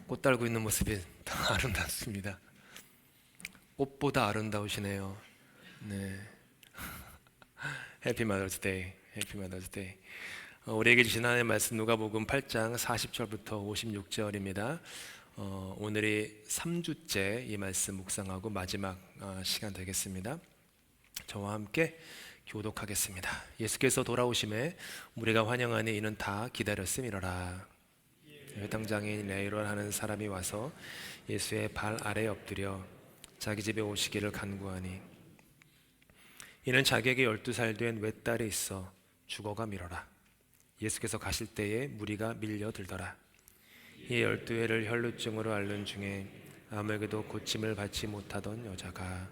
꽃 달고 있는 모습이 더 아름답습니다. 꽃보다 아름다우시네요. 네. 해피 마더스 데이. 해피 마더스 데이. 우리에게 주신 하나님의 말씀 누가복음 8장 40절부터 56절입니다. 오늘이 3주째 이 말씀 묵상하고 마지막 시간 되겠습니다. 저와 함께 교독하겠습니다. 예수께서 돌아오심에 우리가 환영하니 이는 다 기다렸음이로라. 회당장에 네이로 하는 사람이 와서 예수의 발 아래에 엎드려 자기 집에 오시기를 간구하니 이는 자기에게 12살 된 외딸이 있어 죽어가 미뤄라. 예수께서 가실 때에 무리가 밀려들더라. 이 12해를 혈루증으로 앓는 중에 아무에게도 고침을 받지 못하던 여자가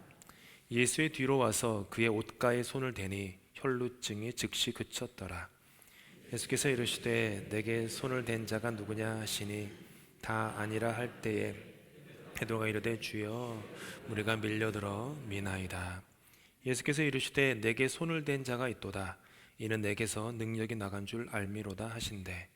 예수의 뒤로 와서 그의 옷가에 손을 대니 혈루증이 즉시 그쳤더라. 예수께서 이르시되 내게 손을 댄 자가 누구냐 하시니 다 아니라 할 때에 베드로가 이르되 주여 우리가 밀려들어 미나이다. 예수께서 이르시되 내게 손을 댄 자가 있도다. 이는 내게서 능력이 나간 줄 알미로다 하신대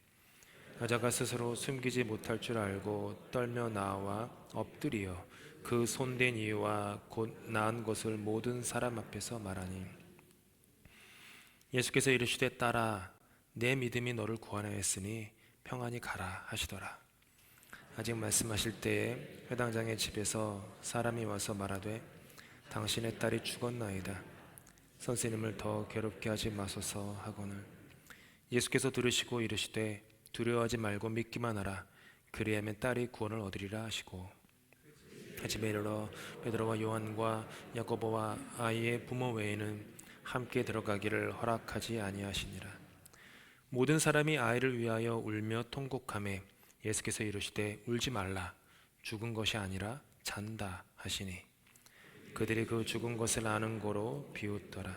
여자가 스스로 숨기지 못할 줄 알고 떨며 나와 엎드리어 그 손댄 이유와 곧 나은 것을 모든 사람 앞에서 말하니 예수께서 이르시되 딸아 내 믿음이 너를 구원하였으니 평안히 가라 하시더라. 아직 말씀하실 때에 회당장의 집에서 사람이 와서 말하되 당신의 딸이 죽었나이다. 선생님을 더 괴롭게 하지 마소서 하거늘 예수께서 들으시고 이르시되 두려워하지 말고 믿기만 하라. 그리하면 딸이 구원을 얻으리라 하시고 집에 이르러 베드로와 요한과 야고보와 아이의 부모 외에는 함께 들어가기를 허락하지 아니하시니라. 모든 사람이 아이를 위하여 울며 통곡하매 예수께서 이르시되 울지 말라. 죽은 것이 아니라 잔다 하시니 그들이 그 죽은 것을 아는 고로 비웃더라.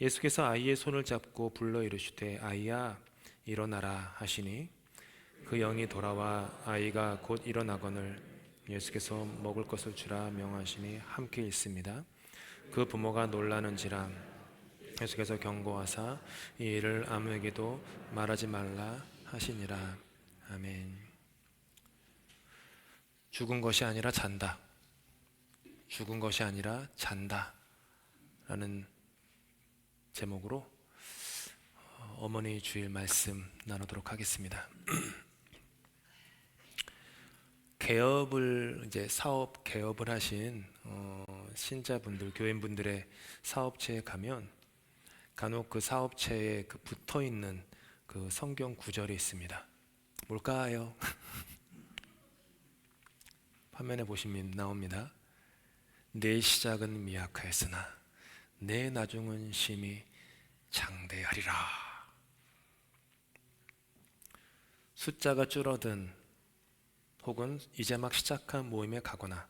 예수께서 아이의 손을 잡고 불러 이르시되 아이야 일어나라 하시니 그 영이 돌아와 아이가 곧 일어나거늘 예수께서 먹을 것을 주라 명하시니 함께 있습니다. 그 부모가 놀라는지라. 예수께서 경고하사 이 일을 아무에게도 말하지 말라 하시니라. 아멘. 죽은 것이 아니라 잔다. 죽은 것이 아니라 잔다 라는 제목으로 어머니 주일 말씀 나누도록 하겠습니다. 개업을 이제 사업 개업을 하신 신자분들 교인분들의 사업체에 가면 간혹 그 사업체에 그 붙어 있는 그 성경 구절이 있습니다. 뭘까요? 화면에 보시면 나옵니다. 내 시작은 미약하였으나 내 나중은 심히 장대하리라. 숫자가 줄어든 혹은 이제 막 시작한 모임에 가거나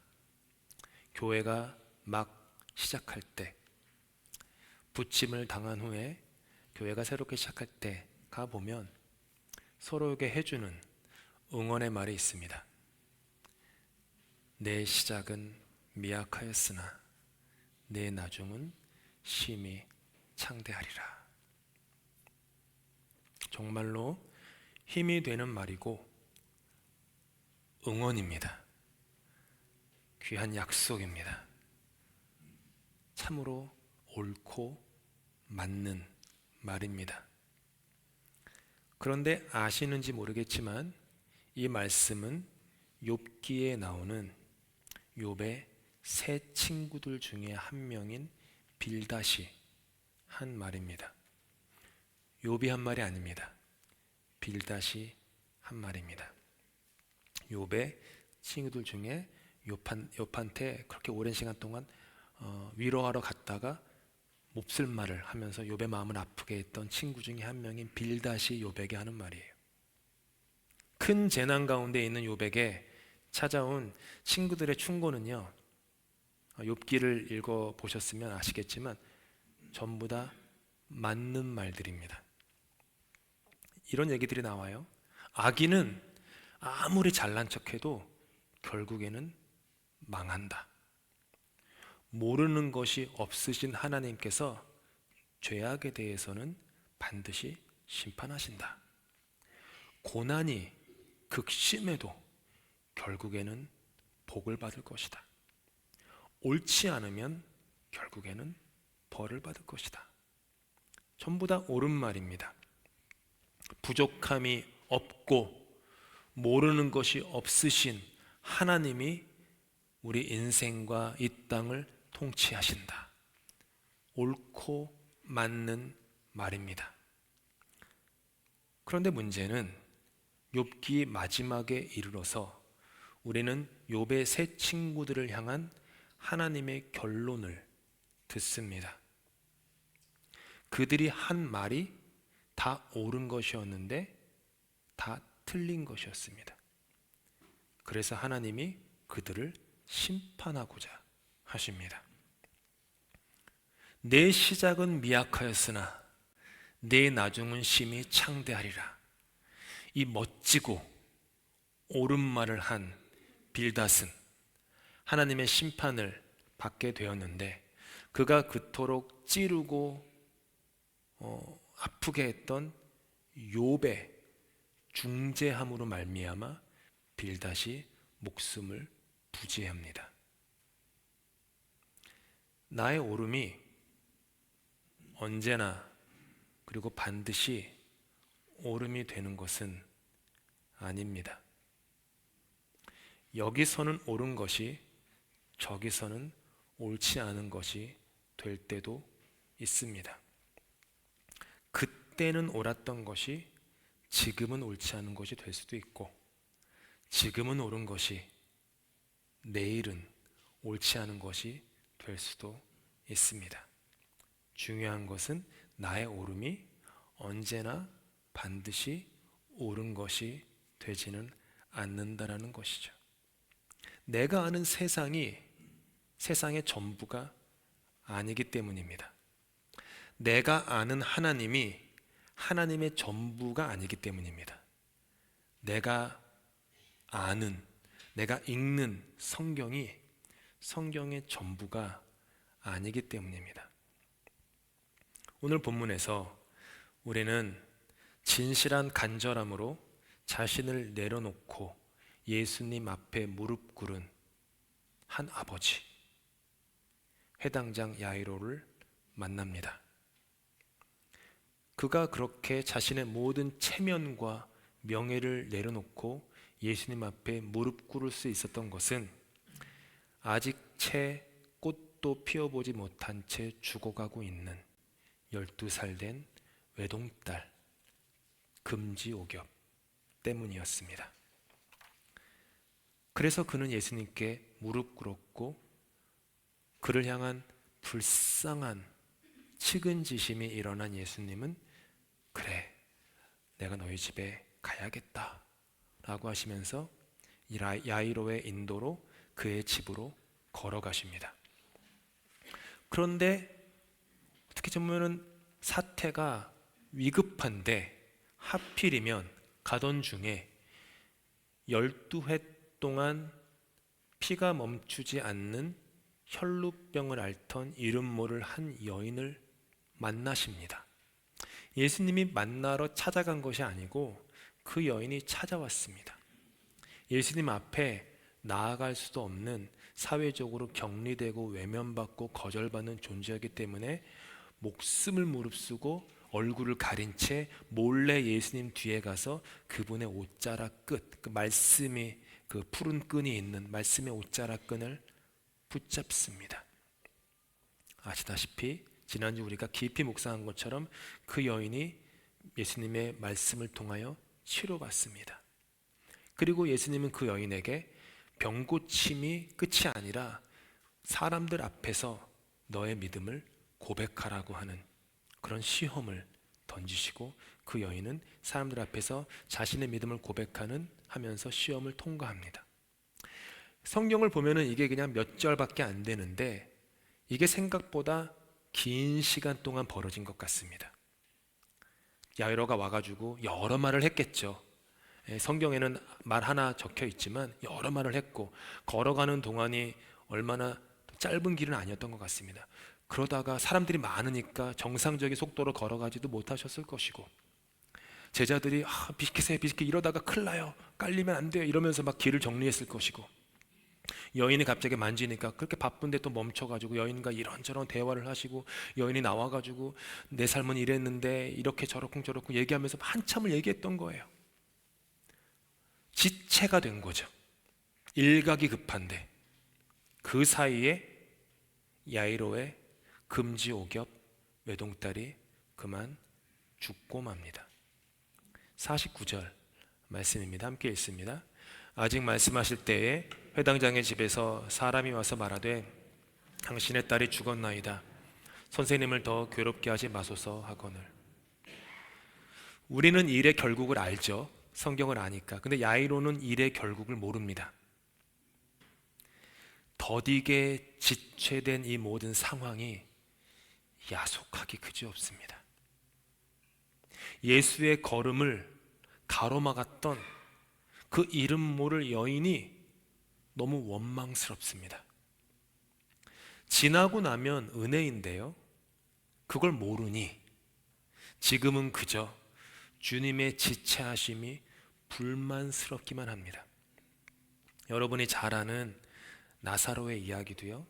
교회가 막 시작할 때 부침을 당한 후에 교회가 새롭게 시작할 때 가보면 서로에게 해주는 응원의 말이 있습니다. 내 시작은 미약하였으나 내 나중은 심히 창대하리라. 정말로 힘이 되는 말이고 응원입니다. 귀한 약속입니다. 참으로 옳고 맞는 말입니다. 그런데 아시는지 모르겠지만 이 말씀은 욥기에 나오는 욥의 세 친구들 중에 한 명인 빌닷이 한 말입니다. 욥이 한 말이 아닙니다. 빌닷이 한 말입니다. 욥의 친구들 중에 욥한테 그렇게 오랜 시간 동안 위로하러 갔다가 몹쓸 말을 하면서 욥의 마음을 아프게 했던 친구 중에 한 명인 빌닷이 욥에게 하는 말이에요. 큰 재난 가운데 있는 욥에게 찾아온 친구들의 충고는요, 욥기를 읽어보셨으면 아시겠지만 전부 다 맞는 말들입니다. 이런 얘기들이 나와요. 악인은 아무리 잘난 척해도 결국에는 망한다. 모르는 것이 없으신 하나님께서 죄악에 대해서는 반드시 심판하신다. 고난이 극심해도 결국에는 복을 받을 것이다. 옳지 않으면 결국에는 벌을 받을 것이다. 전부 다 옳은 말입니다. 부족함이 없고 모르는 것이 없으신 하나님이 우리 인생과 이 땅을 통치하신다. 옳고 맞는 말입니다. 그런데 문제는 욥기 마지막에 이르러서 우리는 욥의 세 친구들을 향한 하나님의 결론을 듣습니다. 그들이 한 말이 다 옳은 것이었는데 다 틀린 것이었습니다. 그래서 하나님이 그들을 심판하고자 하십니다. 내 시작은 미약하였으나 내 나중은 심히 창대하리라. 이 멋지고 옳은 말을 한 빌닷은 하나님의 심판을 받게 되었는데 그가 그토록 찌르고 아프게 했던 욥의 중재함으로 말미암아 빌닷이 목숨을 부지합니다. 나의 옳음이 언제나 그리고 반드시 옳음이 되는 것은 아닙니다. 여기서는 옳은 것이 저기서는 옳지 않은 것이 될 때도 있습니다. 그때는 옳았던 것이 지금은 옳지 않은 것이 될 수도 있고, 지금은 옳은 것이 내일은 옳지 않은 것이 될 수도 있습니다. 중요한 것은 나의 옳음이 언제나 반드시 옳은 것이 되지는 않는다라는 것이죠. 내가 아는 세상이 세상의 전부가 아니기 때문입니다. 내가 아는 하나님이 하나님의 전부가 아니기 때문입니다. 내가 아는, 내가 읽는 성경이 성경의 전부가 아니기 때문입니다. 오늘 본문에서 우리는 진실한 간절함으로 자신을 내려놓고 예수님 앞에 무릎 꿇은 한 아버지, 회당장 야이로를 만납니다. 그가 그렇게 자신의 모든 체면과 명예를 내려놓고 예수님 앞에 무릎 꿇을 수 있었던 것은 아직 채 꽃도 피워보지 못한 채 죽어가고 있는 12살 된 외동딸 금지옥엽 때문이었습니다. 그래서 그는 예수님께 무릎 꿇었고 그를 향한 불쌍한 측은지심이 일어난 예수님은 그래, 내가 너희 집에 가야겠다 라고 하시면서 야이로의 인도로 그의 집으로 걸어가십니다. 그런데 어떻게 보면 사태가 위급한데 하필이면 가던 중에 12회 동안 피가 멈추지 않는 혈루병을 앓던 이름 모를 한 여인을 만나십니다. 예수님이 만나러 찾아간 것이 아니고 그 여인이 찾아왔습니다. 예수님 앞에 나아갈 수도 없는 사회적으로 격리되고 외면받고 거절받는 존재이기 때문에 목숨을 무릅쓰고 얼굴을 가린 채 몰래 예수님 뒤에 가서 그분의 옷자락 끝, 그 말씀이 그 푸른 끈이 있는 말씀의 옷자락 끈을 붙잡습니다. 아시다시피 지난주 우리가 깊이 묵상한 것처럼 그 여인이 예수님의 말씀을 통하여 치료받습니다. 그리고 예수님은 그 여인에게 병고침이 끝이 아니라 사람들 앞에서 너의 믿음을 고백하라고 하는 그런 시험을 던지시고 그 여인은 사람들 앞에서 자신의 믿음을 고백하는 하면서 시험을 통과합니다. 성경을 보면은 이게 그냥 몇 절밖에 안 되는데 이게 생각보다 긴 시간 동안 벌어진 것 같습니다. 야이로가 와가지고 여러 말을 했겠죠. 성경에는 말 하나 적혀 있지만 여러 말을 했고 걸어가는 동안이 얼마나 짧은 길은 아니었던 것 같습니다. 그러다가 사람들이 많으니까 정상적인 속도로 걸어가지도 못하셨을 것이고 제자들이 비키세요 비키세요 이러다가 큰일 나요, 깔리면 안 돼요 이러면서 막 길을 정리했을 것이고, 여인이 갑자기 만지니까 그렇게 바쁜데 또 멈춰가지고 여인과 이런저런 대화를 하시고, 여인이 나와가지고 내 삶은 이랬는데 이렇게 저렇쿵저렇쿵 얘기하면서 한참을 얘기했던 거예요. 지체가 된 거죠. 일각이 급한데 그 사이에 야이로의 금지옥엽 외동딸이 그만 죽고 맙니다. 49절 말씀입니다. 함께 읽습니다. 아직 말씀하실 때에 회당장의 집에서 사람이 와서 말하되 당신의 딸이 죽었나이다. 선생님을 더 괴롭게 하지 마소서 하거늘. 우리는 일의 결국을 알죠. 성경을 아니까. 근데 야이로는 일의 결국을 모릅니다. 더디게 지체된 이 모든 상황이 야속하기 그지없습니다. 예수의 걸음을 가로막았던 그 이름 모를 여인이 너무 원망스럽습니다. 지나고 나면 은혜인데요, 그걸 모르니 지금은 그저 주님의 지체하심이 불만스럽기만 합니다. 여러분이 잘 아는 나사로의 이야기도요,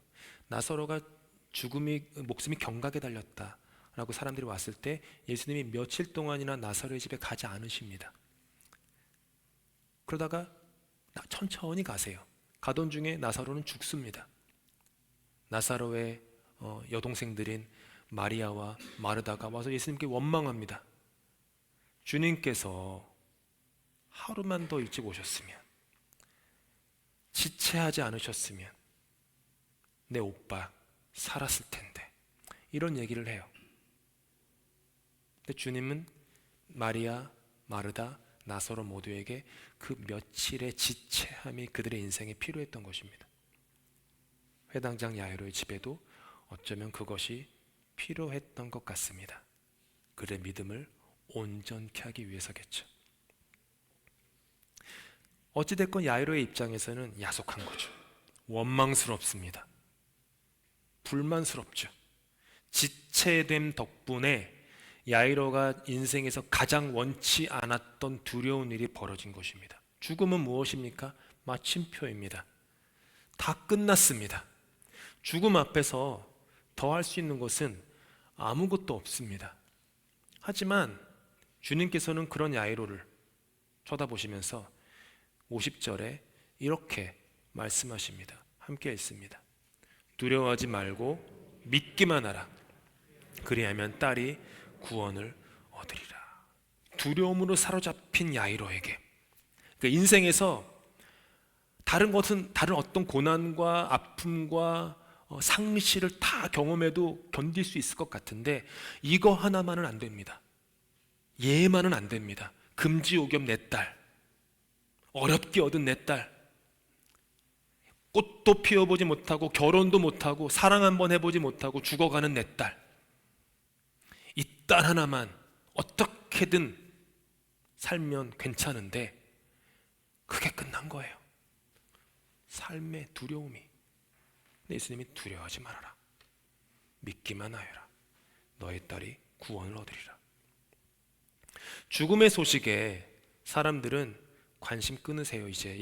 나사로가 목숨이 경각에 달렸다라고 사람들이 왔을 때 예수님이 며칠 동안이나 나사로의 집에 가지 않으십니다. 그러다가 천천히 가세요. 가던 중에 나사로는 죽습니다. 나사로의 여동생들인 마리아와 마르다가 와서 예수님께 원망합니다. 주님께서 하루만 더 일찍 오셨으면, 지체하지 않으셨으면 내 오빠 살았을 텐데, 이런 얘기를 해요. 근데 주님은 마리아, 마르다, 나사로 모두에게 그 며칠의 지체함이 그들의 인생에 필요했던 것입니다. 회당장 야이로의 집에도 어쩌면 그것이 필요했던 것 같습니다. 그의 믿음을 온전케 하기 위해서겠죠. 어찌됐건 야이로의 입장에서는 야속한 거죠. 원망스럽습니다. 불만스럽죠. 지체됨 덕분에 야이로가 인생에서 가장 원치 않았던 두려운 일이 벌어진 것입니다. 죽음은 무엇입니까? 마침표입니다. 다 끝났습니다. 죽음 앞에서 더 할 수 있는 것은 아무것도 없습니다. 하지만 주님께서는 그런 야이로를 쳐다보시면서 50절에 이렇게 말씀하십니다. 함께 읽습니다. 두려워하지 말고 믿기만 하라. 그리하면 딸이 구원을 얻으리라. 두려움으로 사로잡힌 야이로에게, 그 인생에서 다른 어떤 고난과 아픔과 상실을 다 경험해도 견딜 수 있을 것 같은데 이거 하나만은 안 됩니다. 얘만은 안 됩니다. 금지옥엽 내 딸, 어렵게 얻은 내 딸, 꽃도 피워보지 못하고 결혼도 못하고 사랑 한번 해보지 못하고 죽어가는 내 딸, 이 딸 하나만 어떻게든 살면 괜찮은데 그게 끝난 거예요. 삶의 두려움이. 근데 예수님이 두려워하지 말아라. 믿기만 하여라. 너의 딸이 구원을 얻으리라. 죽음의 소식에 사람들은 관심 끊으세요. 이제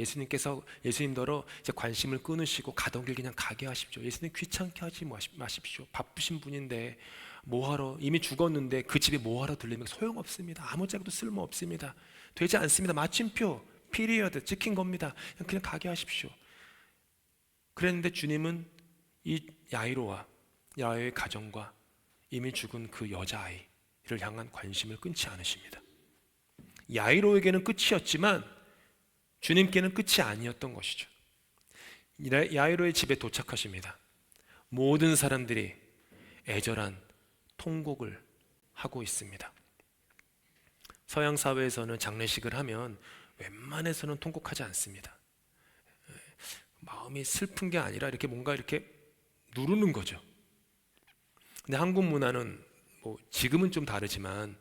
예수님더러 이제 관심을 끊으시고 가던 길 그냥 가게 하십시오. 예수님 귀찮게 하지 마십시오. 바쁘신 분인데 뭐하러, 이미 죽었는데 그 집에 뭐하러 들리면 소용없습니다. 아무짝에도 쓸모없습니다. 되지 않습니다. 마침표, 피리어드 찍힌 겁니다. 그냥 가게 하십시오. 그랬는데 주님은 이 야이로의 가정과 이미 죽은 그 여자아이를 향한 관심을 끊지 않으십니다. 야이로에게는 끝이었지만 주님께는 끝이 아니었던 것이죠. 야이로의 집에 도착하십니다. 모든 사람들이 애절한 통곡을 하고 있습니다. 서양 사회에서는 장례식을 하면 웬만해서는 통곡하지 않습니다. 마음이 슬픈 게 아니라 이렇게 뭔가 이렇게 누르는 거죠. 근데 한국 문화는 뭐 지금은 좀 다르지만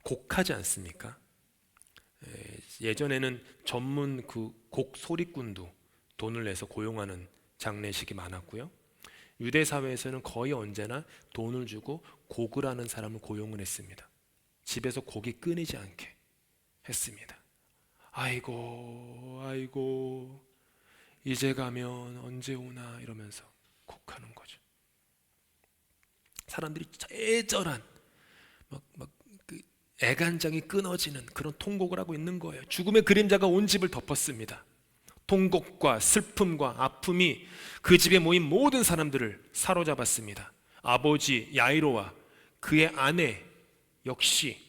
곡하지 않습니까? 예전에는 전문 그 곡 소리꾼도 돈을 내서 고용하는 장례식이 많았고요. 유대 사회에서는 거의 언제나 돈을 주고 곡을 하는 사람을 고용을 했습니다. 집에서 고기 끊이지 않게 했습니다. 아이고 이제 가면 언제 오나 이러면서 곡하는 거죠. 사람들이 애절한 그 애간장이 끊어지는 그런 통곡을 하고 있는 거예요. 죽음의 그림자가 온 집을 덮었습니다. 통곡과 슬픔과 아픔이 그 집에 모인 모든 사람들을 사로잡았습니다. 아버지 야이로와 그의 아내 역시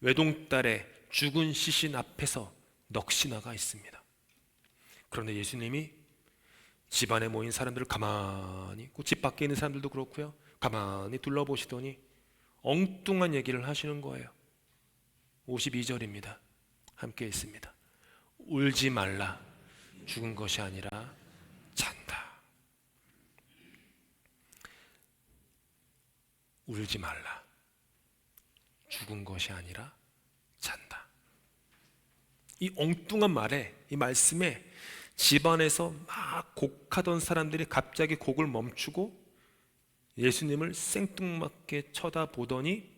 외동딸의 죽은 시신 앞에서 넋이 나가 있습니다. 그런데 예수님이 집안에 모인 사람들을 가만히, 집 밖에 있는 사람들도 그렇고요, 가만히 둘러보시더니 엉뚱한 얘기를 하시는 거예요. 52절입니다. 함께 있습니다. 울지 말라. 죽은 것이 아니라 잔다. 울지 말라. 죽은 것이 아니라 잔다. 이 엉뚱한 말에, 이 말씀에 집안에서 막 곡하던 사람들이 갑자기 곡을 멈추고 예수님을 생뚱맞게 쳐다보더니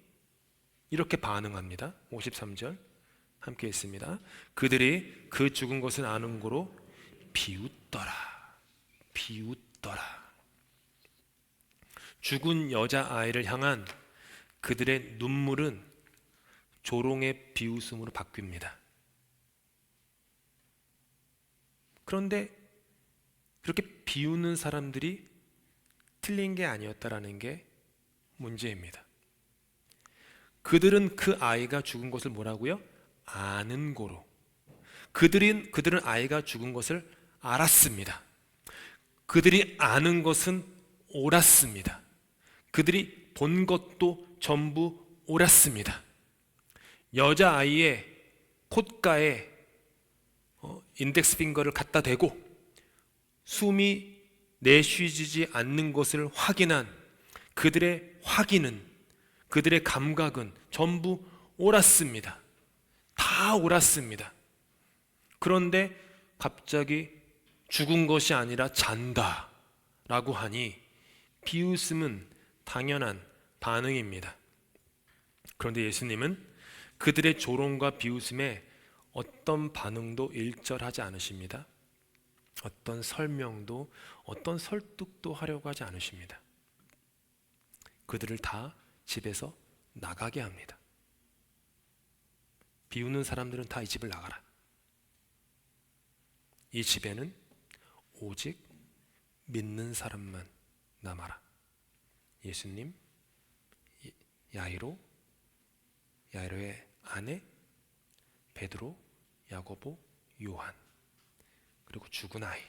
이렇게 반응합니다. 53절 함께 있습니다. 그들이 그 죽은 것을 아는 고로 비웃더라. 죽은 여자아이를 향한 그들의 눈물은 조롱의 비웃음으로 바뀝니다. 그런데 그렇게 비웃는 사람들이 틀린 게 아니었다라는 게 문제입니다. 그들은 그 아이가 죽은 것을 뭐라고요? 아는 고로. 그들은 아이가 죽은 것을 알았습니다. 그들이 아는 것은 옳았습니다. 그들이 본 것도 전부 옳았습니다. 여자아이의 콧가에 인덱스 핑거를 갖다 대고 숨이 내쉬지 않는 것을 확인한 그들의 확인은, 그들의 감각은 전부 옳았습니다. 다 옳았습니다. 그런데 갑자기 죽은 것이 아니라 잔다 라고 하니 비웃음은 당연한 반응입니다. 그런데 예수님은 그들의 조롱과 비웃음에 어떤 반응도 일절하지 않으십니다. 어떤 설명도, 어떤 설득도 하려고 하지 않으십니다. 그들을 다 집에서 나가게 합니다. 비웃는 사람들은 다 이 집을 나가라. 이 집에는 오직 믿는 사람만 남아라. 예수님, 야이로의 아내, 베드로, 야고보, 요한, 그리고 죽은 아이,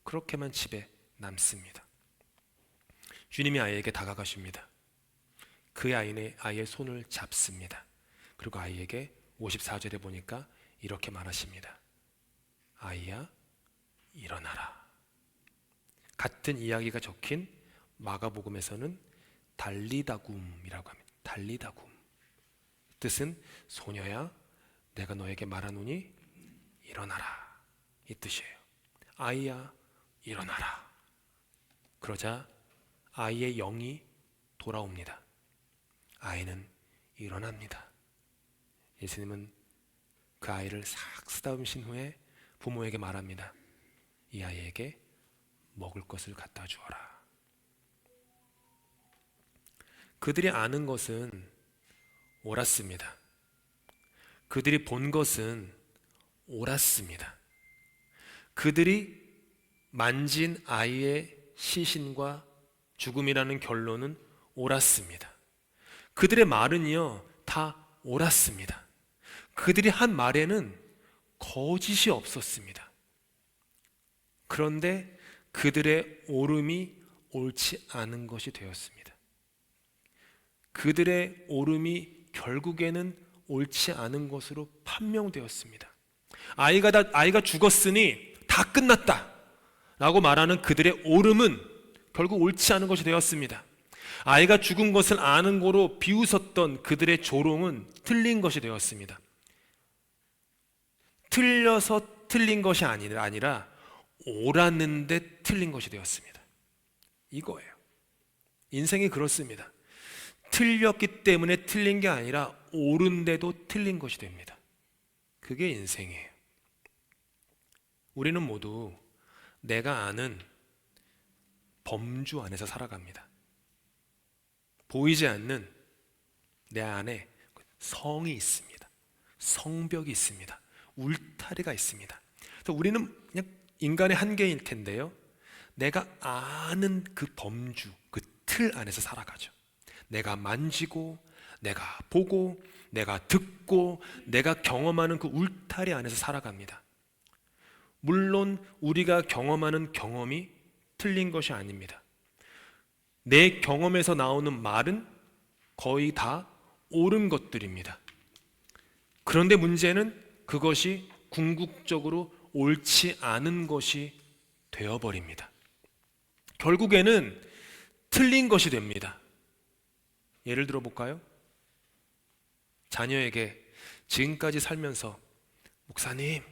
그렇게만 집에 남습니다. 주님이 아이에게 다가가십니다. 그 아이의 손을 잡습니다. 그리고 아이에게 54절에 보니까 이렇게 말하십니다. 아이야, 일어나라. 같은 이야기가 적힌 마가복음에서는 달리다굼이라고 합니다. 달리다굼. 뜻은 소녀야, 내가 너에게 말하노니 일어나라, 이 뜻이에요. 아이야, 일어나라. 그러자 아이의 영이 돌아옵니다. 아이는 일어납니다. 예수님은 그 아이를 싹 쓰다듬으신 후에 부모에게 말합니다. 이 아이에게 먹을 것을 갖다 주어라. 그들이 아는 것은 옳았습니다. 그들이 본 것은 옳았습니다. 그들이 만진 아이의 시신과 죽음이라는 결론은 옳았습니다. 그들의 말은요, 다 옳았습니다. 그들이 한 말에는 거짓이 없었습니다. 그런데 그들의 옳음이 옳지 않은 것이 되었습니다. 그들의 옳음이 결국에는 옳지 않은 것으로 판명되었습니다. 아이가 죽었으니 다 끝났다 라고 말하는 그들의 옳음은 결국 옳지 않은 것이 되었습니다. 아이가 죽은 것을 아는 고로 비웃었던 그들의 조롱은 틀린 것이 되었습니다. 틀려서 틀린 것이 아니라 옳았는데 틀린 것이 되었습니다. 이거예요. 인생이 그렇습니다. 틀렸기 때문에 틀린 게 아니라 옳은데도 틀린 것이 됩니다. 그게 인생이에요. 우리는 모두 내가 아는 범주 안에서 살아갑니다. 보이지 않는 내 안에 성이 있습니다. 성벽이 있습니다. 울타리가 있습니다. 그래서 우리는 그냥 인간의 한계일 텐데요, 내가 아는 그 범주, 그 틀 안에서 살아가죠. 내가 만지고, 내가 보고, 내가 듣고, 내가 경험하는 그 울타리 안에서 살아갑니다. 물론 우리가 경험하는 경험이 틀린 것이 아닙니다. 내 경험에서 나오는 말은 거의 다 옳은 것들입니다. 그런데 문제는 그것이 궁극적으로 옳지 않은 것이 되어버립니다. 결국에는 틀린 것이 됩니다. 예를 들어 볼까요? 자녀에게 지금까지 살면서 목사님,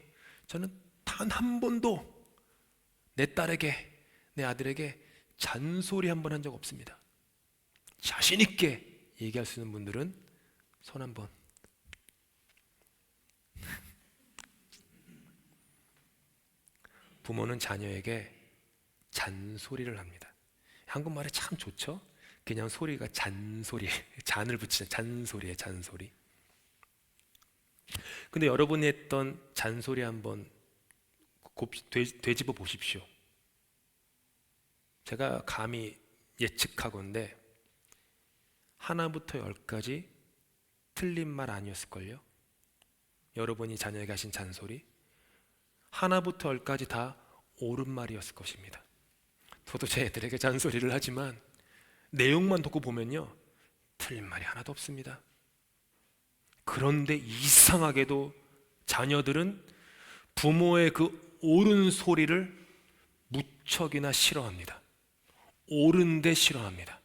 저는 단 한 번도 내 딸에게, 내 아들에게 잔소리 한 번 한 적 없습니다. 자신 있게 얘기할 수 있는 분들은 손 한 번. 부모는 자녀에게 잔소리를 합니다. 한국말에 참 좋죠? 그냥 소리가 잔소리, 잔을 붙이는 잔소리에 잔소리. 근데 여러분이 했던 잔소리 한번 되짚어 보십시오. 제가 감히 예측하건대 하나부터 열까지 틀린 말 아니었을걸요? 여러분이 자녀에게 하신 잔소리 하나부터 열까지 다 옳은 말이었을 것입니다. 저도 제 애들에게 잔소리를 하지만 내용만 듣고 보면요, 틀린 말이 하나도 없습니다. 그런데 이상하게도 자녀들은 부모의 그 옳은 소리를 무척이나 싫어합니다. 옳은데 싫어합니다.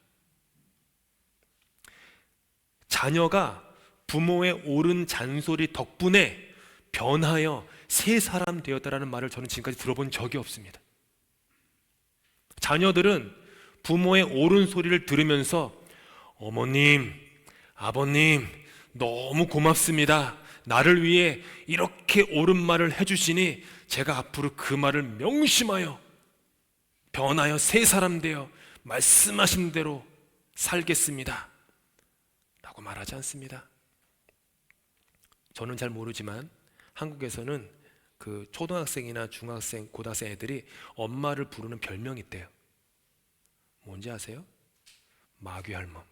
자녀가 부모의 옳은 잔소리 덕분에 변하여 새 사람 되었다라는 말을 저는 지금까지 들어본 적이 없습니다. 자녀들은 부모의 옳은 소리를 들으면서 어머님, 아버님, 너무 고맙습니다. 나를 위해 이렇게 옳은 말을 해주시니 제가 앞으로 그 말을 명심하여 변하여 새 사람 되어 말씀하신 대로 살겠습니다 라고 말하지 않습니다. 저는 잘 모르지만 한국에서는 그 초등학생이나 중학생, 고등학생 애들이 엄마를 부르는 별명이 있대요. 뭔지 아세요? 마귀할멈.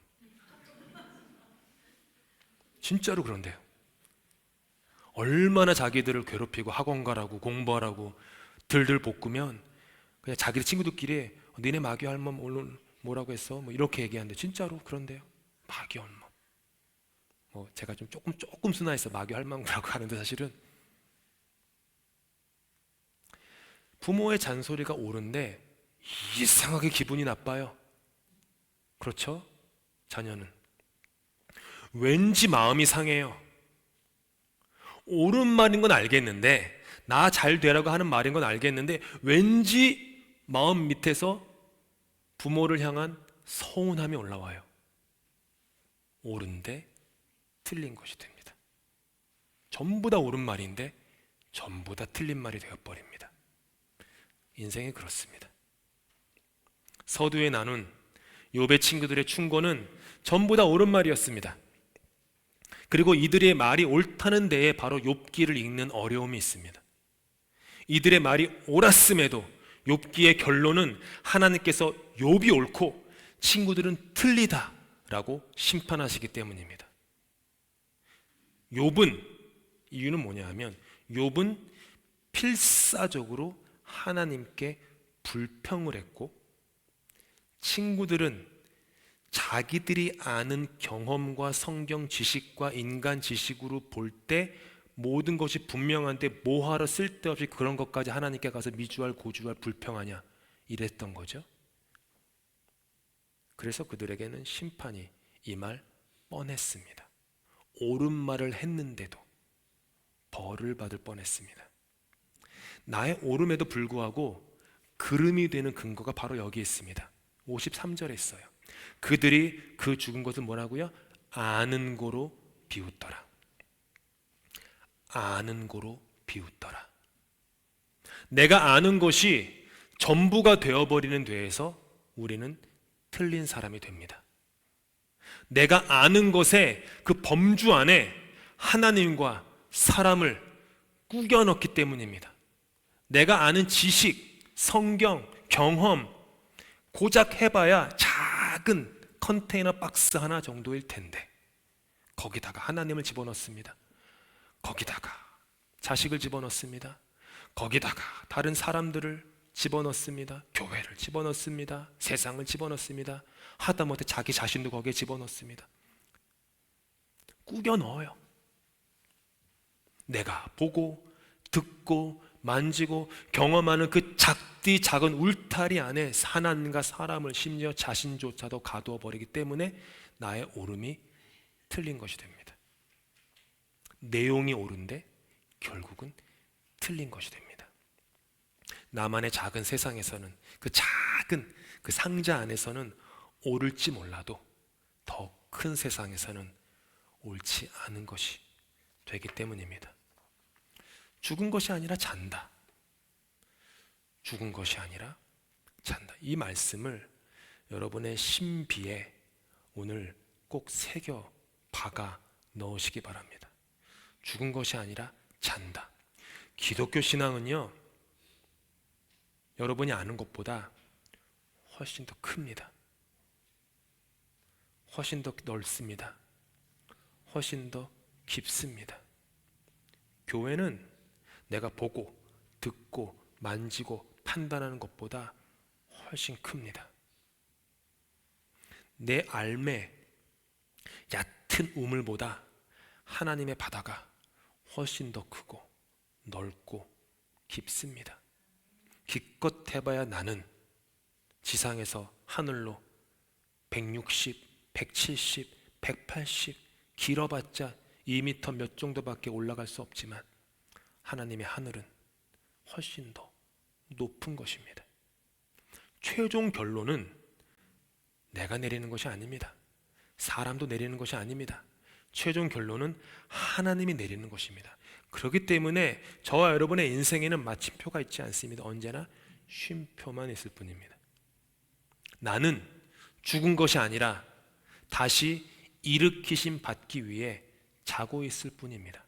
진짜로 그런데요. 얼마나 자기들을 괴롭히고 학원 가라고 공부하라고 들들 볶으면 그냥 자기 친구들끼리 너네 마귀할멈 오늘 뭐라고 했어? 뭐 이렇게 얘기하는데 진짜로 그런데요. 마귀할멈. 뭐 제가 좀 조금 순화해서 마귀할멈이라고 하는데 사실은 부모의 잔소리가 옳은데 이상하게 기분이 나빠요. 그렇죠? 자녀는 왠지 마음이 상해요. 옳은 말인 건 알겠는데, 나 잘 되라고 하는 말인 건 알겠는데 왠지 마음 밑에서 부모를 향한 서운함이 올라와요. 옳은데 틀린 것이 됩니다. 전부 다 옳은 말인데 전부 다 틀린 말이 되어버립니다. 인생이 그렇습니다. 서두에 나눈 욥의 친구들의 충고는 전부 다 옳은 말이었습니다. 그리고 이들의 말이 옳다는 데에 바로 욥기를 읽는 어려움이 있습니다. 이들의 말이 옳았음에도 욥기의 결론은 하나님께서 욥이 옳고 친구들은 틀리다라고 심판하시기 때문입니다. 욥은, 이유는 뭐냐 하면 욥은 필사적으로 하나님께 불평을 했고, 친구들은 자기들이 아는 경험과 성경 지식과 인간 지식으로 볼 때 모든 것이 분명한데 뭐하러 쓸데없이 그런 것까지 하나님께 가서 미주알 고주알 불평하냐 이랬던 거죠. 그래서 그들에게는 심판이 임할 뻔했습니다. 옳은 말을 했는데도 벌을 받을 뻔했습니다. 나의 옳음에도 불구하고 그름이 되는 근거가 바로 여기 있습니다. 53절에 있어요. 그들이 그 죽은 것을 뭐라고요? 아는 고로 비웃더라. 아는 고로 비웃더라. 내가 아는 것이 전부가 되어버리는 데에서 우리는 틀린 사람이 됩니다. 내가 아는 것의 그 범주 안에 하나님과 사람을 꾸겨 넣기 때문입니다. 내가 아는 지식, 성경, 경험 고작 해봐야 작은 컨테이너 박스 하나 정도일 텐데 거기다가 하나님을 집어넣습니다. 거기다가 자식을 집어넣습니다. 거기다가 다른 사람들을 집어넣습니다. 교회를 집어넣습니다. 세상을 집어넣습니다. 하다못해 자기 자신도 거기에 집어넣습니다. 꾸겨 넣어요. 내가 보고 듣고 만지고 경험하는 그 작디 작은 울타리 안에 하나님과 사람을 심지어 자신조차도 가두어 버리기 때문에 나의 오름이 틀린 것이 됩니다. 내용이 옳은데 결국은 틀린 것이 됩니다. 나만의 작은 세상에서는 그 작은 그 상자 안에서는 옳을지 몰라도 더 큰 세상에서는 옳지 않은 것이 되기 때문입니다. 죽은 것이 아니라 잔다. 죽은 것이 아니라 잔다. 이 말씀을 여러분의 신비에 오늘 꼭 새겨 박아 넣으시기 바랍니다. 죽은 것이 아니라 잔다. 기독교 신앙은요, 여러분이 아는 것보다 훨씬 더 큽니다. 훨씬 더 넓습니다. 훨씬 더 깊습니다. 교회는 내가 보고 듣고 만지고 판단하는 것보다 훨씬 큽니다. 내 알매 얕은 우물보다 하나님의 바다가 훨씬 더 크고 넓고 깊습니다. 기껏 해봐야 나는 지상에서 하늘로 160, 170, 180 길어봤자 2m 몇 정도밖에 올라갈 수 없지만 하나님의 하늘은 훨씬 더 높은 것입니다. 최종 결론은 내가 내리는 것이 아닙니다. 사람도 내리는 것이 아닙니다. 최종 결론은 하나님이 내리는 것입니다. 그렇기 때문에 저와 여러분의 인생에는 마침표가 있지 않습니다. 언제나 쉼표만 있을 뿐입니다. 나는 죽은 것이 아니라 다시 일으키심 받기 위해 자고 있을 뿐입니다.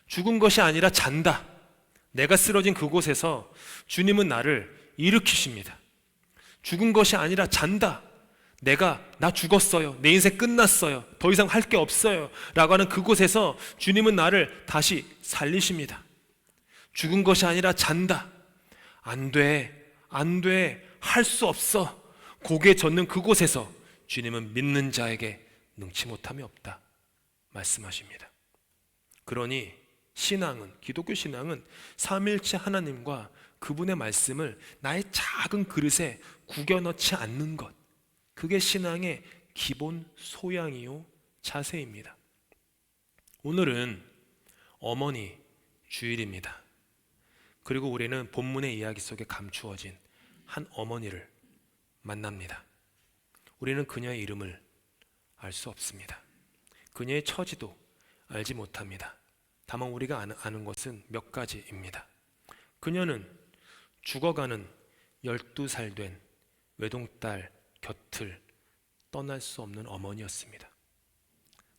죽은 것이 아니라 잔다. 내가 쓰러진 그곳에서 주님은 나를 일으키십니다. 죽은 것이 아니라 잔다. 나 죽었어요. 내 인생 끝났어요. 더 이상 할 게 없어요. 라고 하는 그곳에서 주님은 나를 다시 살리십니다. 죽은 것이 아니라 잔다. 안 돼. 안 돼. 할 수 없어. 고개 젓는 그곳에서 주님은 믿는 자에게 능치 못함이 없다. 말씀하십니다. 그러니 신앙은, 기독교 신앙은 삼일체 하나님과 그분의 말씀을 나의 작은 그릇에 구겨 넣지 않는 것. 그게 신앙의 기본 소양이요 자세입니다. 오늘은 어머니 주일입니다. 그리고 우리는 본문의 이야기 속에 감추어진 한 어머니를 만납니다. 우리는 그녀의 이름을 알 수 없습니다. 그녀의 처지도 알지 못합니다. 다만 우리가 아는 것은 몇 가지입니다. 그녀는 죽어가는 12살 된 외동딸 곁을 떠날 수 없는 어머니였습니다.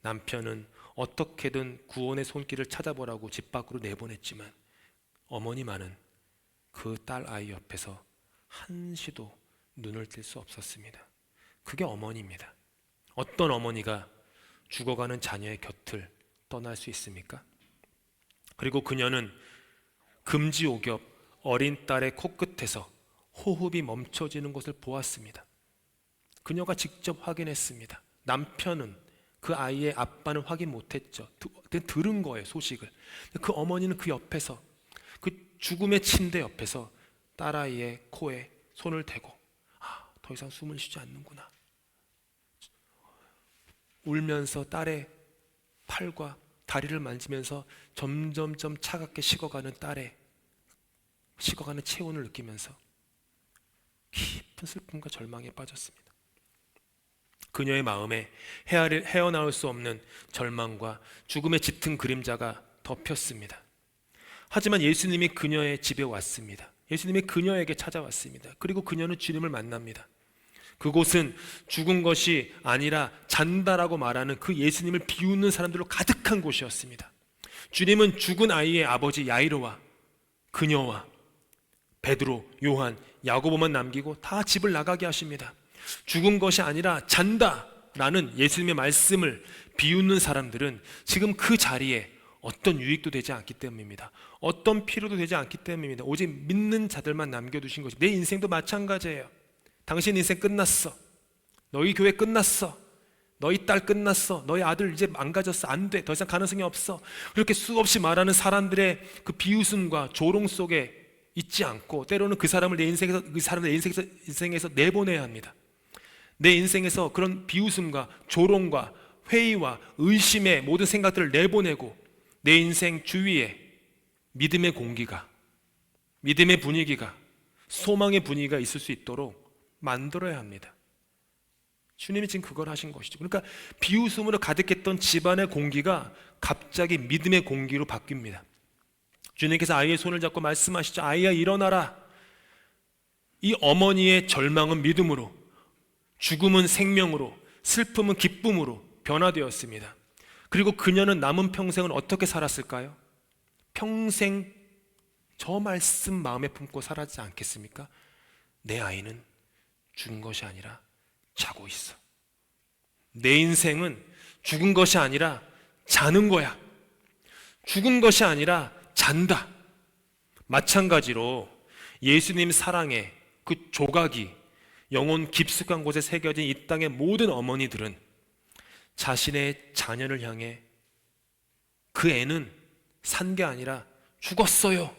남편은 어떻게든 구원의 손길을 찾아보라고 집 밖으로 내보냈지만 어머니만은 그 딸 아이 옆에서 한시도 눈을 뗄 수 없었습니다. 그게 어머니입니다. 어떤 어머니가 죽어가는 자녀의 곁을 떠날 수 있습니까? 그리고 그녀는 금지옥엽 어린 딸의 코끝에서 호흡이 멈춰지는 것을 보았습니다. 그녀가 직접 확인했습니다. 남편은, 그 아이의 아빠는 확인 못했죠. 들은 거예요, 소식을. 그 어머니는 그 옆에서, 그 죽음의 침대 옆에서 딸아이의 코에 손을 대고 더 이상 숨을 쉬지 않는구나. 울면서 딸의 팔과 다리를 만지면서 점점점 차갑게 식어가는 딸의 식어가는 체온을 느끼면서 깊은 슬픔과 절망에 빠졌습니다. 그녀의 마음에 헤어나올 수 없는 절망과 죽음의 짙은 그림자가 덮였습니다. 하지만 예수님이 그녀의 집에 왔습니다. 예수님이 그녀에게 찾아왔습니다. 그리고 그녀는 주님을 만납니다. 그곳은 죽은 것이 아니라 잔다라고 말하는 그 예수님을 비웃는 사람들로 가득한 곳이었습니다. 주님은 죽은 아이의 아버지 야이로와 그녀와 베드로, 요한, 야고보만 남기고 다 집을 나가게 하십니다. 죽은 것이 아니라 잔다라는 예수님의 말씀을 비웃는 사람들은 지금 그 자리에 어떤 유익도 되지 않기 때문입니다. 어떤 필요도 되지 않기 때문입니다. 오직 믿는 자들만 남겨두신 것이. 내 인생도 마찬가지예요. 당신 인생 끝났어. 너희 교회 끝났어. 너희 딸 끝났어. 너희 아들 이제 망가졌어. 안 돼. 더 이상 가능성이 없어. 그렇게 수없이 말하는 사람들의 그 비웃음과 조롱 속에 있지 않고 때로는 그 사람을 내 인생에서 내보내야 합니다. 내 인생에서 그런 비웃음과 조롱과 회의와 의심의 모든 생각들을 내보내고 내 인생 주위에 믿음의 공기가, 믿음의 분위기가, 소망의 분위기가 있을 수 있도록 만들어야 합니다. 주님이 지금 그걸 하신 것이죠. 그러니까 비웃음으로 가득했던 집안의 공기가 갑자기 믿음의 공기로 바뀝니다. 주님께서 아이의 손을 잡고 말씀하시죠. 아이야, 일어나라. 이 어머니의 절망은 믿음으로, 죽음은 생명으로, 슬픔은 기쁨으로 변화되었습니다. 그리고 그녀는 남은 평생을 어떻게 살았을까요? 평생 저 말씀 마음에 품고 살았지 않겠습니까? 내 아이는 죽은 것이 아니라 자고 있어. 내 인생은 죽은 것이 아니라 자는 거야. 죽은 것이 아니라 잔다. 마찬가지로 예수님 사랑의 그 조각이 영혼 깊숙한 곳에 새겨진 이 땅의 모든 어머니들은 자신의 자녀를 향해 그 애는 산 게 아니라 죽었어요.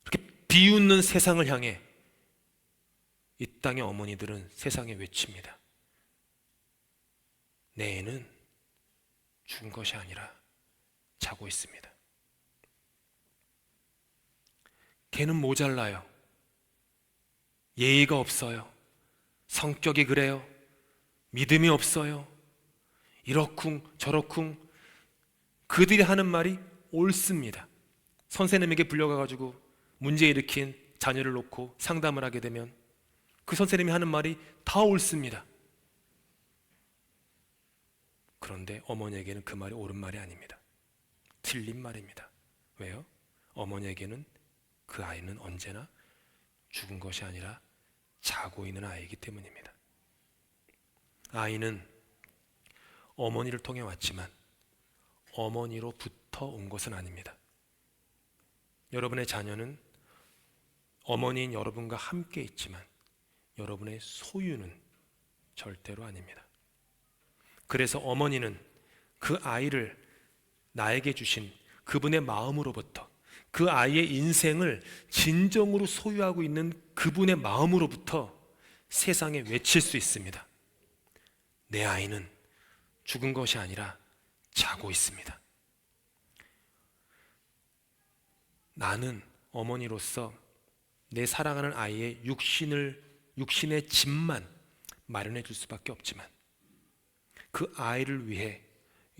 이렇게 비웃는 세상을 향해 이 땅의 어머니들은 세상에 외칩니다. 내 애는 죽은 것이 아니라 자고 있습니다. 걔는 모자라요. 예의가 없어요. 성격이 그래요. 믿음이 없어요. 이러쿵 저러쿵. 그들이 하는 말이 옳습니다. 선생님에게 불려가가지고 문제 일으킨 자녀를 놓고 상담을 하게 되면 그 선생님이 하는 말이 다 옳습니다. 그런데 어머니에게는 그 말이 옳은 말이 아닙니다. 틀린 말입니다. 왜요? 어머니에게는 그 아이는 언제나 죽은 것이 아니라 자고 있는 아이이기 때문입니다. 아이는 어머니를 통해 왔지만 어머니로부터 온 것은 아닙니다. 여러분의 자녀는 어머니인 여러분과 함께 있지만 여러분의 소유는 절대로 아닙니다. 그래서 어머니는 그 아이를 나에게 주신 그분의 마음으로부터, 그 아이의 인생을 진정으로 소유하고 있는 그분의 마음으로부터 세상에 외칠 수 있습니다. 내 아이는 죽은 것이 아니라 자고 있습니다. 나는 어머니로서 내 사랑하는 아이의 육신의 집만 마련해 줄 수밖에 없지만 그 아이를 위해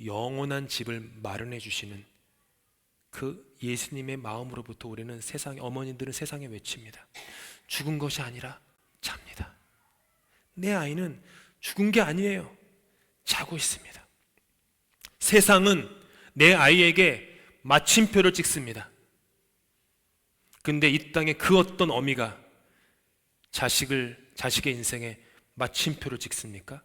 영원한 집을 마련해 주시는 그 예수님의 마음으로부터 우리는 어머니들은 세상에 외칩니다. 죽은 것이 아니라 잡니다. 내 아이는 죽은 게 아니에요. 자고 있습니다. 세상은 내 아이에게 마침표를 찍습니다. 근데 이 땅에 그 어떤 어미가 자식의 인생에 마침표를 찍습니까?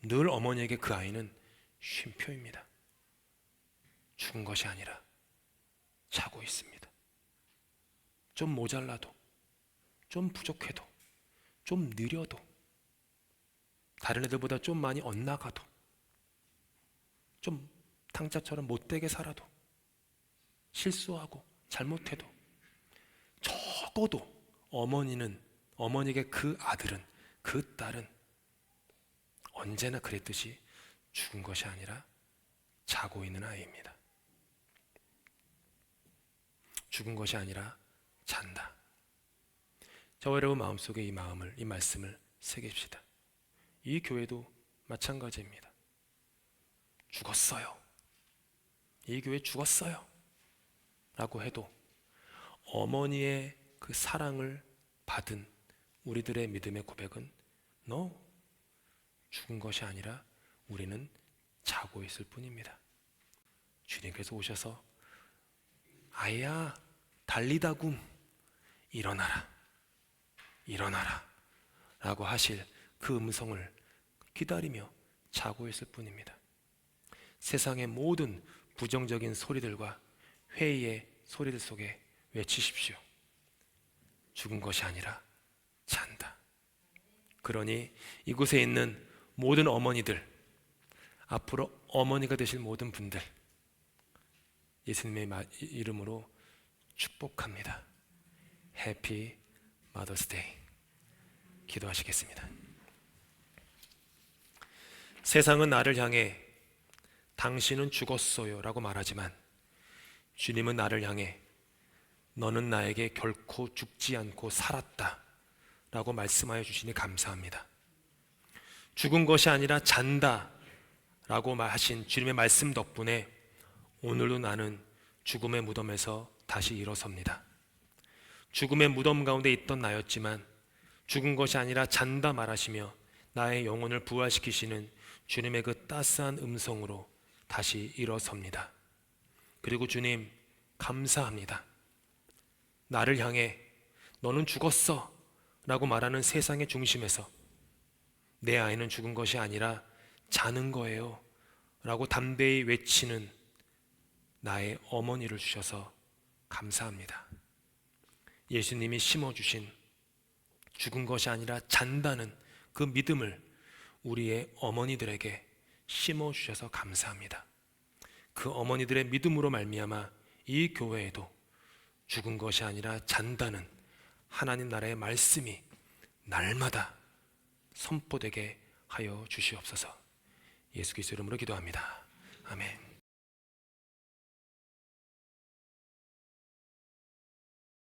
늘 어머니에게 그 아이는 쉼표입니다. 죽은 것이 아니라 자고 있습니다. 좀 모자라도, 좀 부족해도, 좀 느려도, 다른 애들보다 좀 많이 엇나가도, 좀 탕자처럼 못되게 살아도, 실수하고 잘못해도 적어도 어머니에게 그 아들은, 그 딸은 언제나 그랬듯이 죽은 것이 아니라 자고 있는 아이입니다. 죽은 것이 아니라 잔다. 저와 여러분 마음속에 이 말씀을 새깁시다. 이 교회도 마찬가지입니다. 죽었어요. 이 교회 죽었어요. 라고 해도 어머니의 그 사랑을 받은 우리들의 믿음의 고백은 No, 죽은 것이 아니라 우리는 자고 있을 뿐입니다. 주님께서 오셔서 아이야 달리다굼 일어나라 일어나라 라고 하실 그 음성을 기다리며 자고 있을 뿐입니다. 세상의 모든 부정적인 소리들과 회의의 소리들 속에 외치십시오. 죽은 것이 아니라 잔다. 그러니 이곳에 있는 모든 어머니들, 앞으로 어머니가 되실 모든 분들, 예수님의 이름으로 축복합니다. 해피 마더스데이. 기도하시겠습니다. 세상은 나를 향해 당신은 죽었어요 라고 말하지만 주님은 나를 향해 너는 나에게 결코 죽지 않고 살았다 라고 말씀하여 주시니 감사합니다. 죽은 것이 아니라 잔다 라고 하신 주님의 말씀 덕분에 오늘도 나는 죽음의 무덤에서 다시 일어섭니다. 죽음의 무덤 가운데 있던 나였지만 죽은 것이 아니라 잔다 말하시며 나의 영혼을 부활시키시는 주님의 그 따스한 음성으로 다시 일어섭니다. 그리고 주님 감사합니다. 나를 향해 너는 죽었어 라고 말하는 세상의 중심에서 내 아이는 죽은 것이 아니라 자는 거예요 라고 담대히 외치는 나의 어머니를 주셔서 감사합니다. 예수님이 심어주신 죽은 것이 아니라 잔다는 그 믿음을 우리의 어머니들에게 심어주셔서 감사합니다. 그 어머니들의 믿음으로 말미암아 이 교회에도 죽은 것이 아니라 잔다는 하나님 나라의 말씀이 날마다 선포되게 하여 주시옵소서. 예수 그리스도 이름으로 기도합니다. 아멘.